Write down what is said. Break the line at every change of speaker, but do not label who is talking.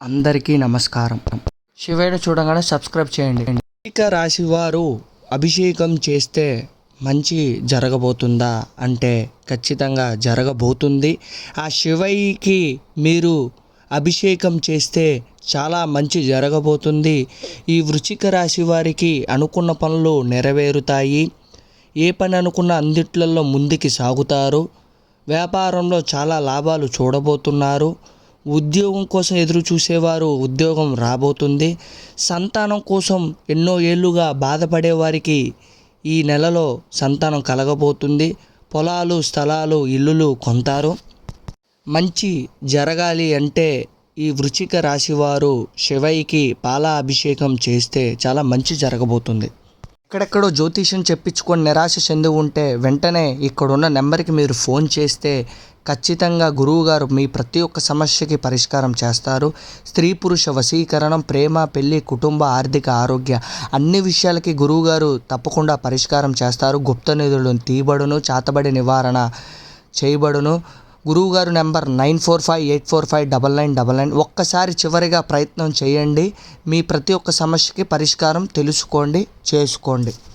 అందరికీ నమస్కారం. శివయ్యను చూడగానే సబ్స్క్రైబ్ చేయండి. వృశ్చిక రాశి వారు అభిషేకం చేస్తే మంచి జరగబోతుందా అంటే ఖచ్చితంగా జరగబోతుంది. ఆ శివయ్యకి మీరు అభిషేకం చేస్తే చాలా మంచి జరగబోతుంది. ఈ వృశ్చిక రాశి వారికి అనుకున్న పనులు నెరవేరుతాయి. ఏ పని అనుకున్న అందిట్లలో ముందుకి సాగుతారు. వ్యాపారంలో చాలా లాభాలు చూడబోతున్నారు. ఉద్యోగం కోసం ఎదురు చూసేవారు ఉద్యోగం రాబోతుంది. సంతానం కోసం ఎన్నో ఏళ్ళుగా బాధపడే వారికి ఈ నెలలో సంతానం కలగబోతుంది. పొలాలు, స్థలాలు, ఇల్లులు కొంటారు. మంచి జరగాలి అంటే ఈ వృశ్చిక రాశి వారు శివయ్యకి పాలాభిషేకం చేస్తే చాలా మంచి జరగబోతుంది. ఎక్కడెక్కడో జ్యోతిష్యం చెప్పించుకొని నిరాశ చెంది ఉంటే వెంటనే ఇక్కడున్న నెంబర్కి మీరు ఫోన్ చేస్తే ఖచ్చితంగా గురువుగారు మీ ప్రతి ఒక్క సమస్యకి పరిష్కారం చేస్తారు. స్త్రీ పురుష వశీకరణం, ప్రేమ, పెళ్లి, కుటుంబ, ఆర్థిక, ఆరోగ్య అన్ని విషయాలకి గురువుగారు తప్పకుండా పరిష్కారం చేస్తారు. గుప్త నిధులను తీయబడును, చాతబడి నివారణ చేయబడును. గురువుగారు నెంబర్ 9458459999. ఒక్కసారి చివరిగా ప్రయత్నం చేయండి. మీ ప్రతి ఒక్క సమస్యకి పరిష్కారం తెలుసుకోండి, చేసుకోండి.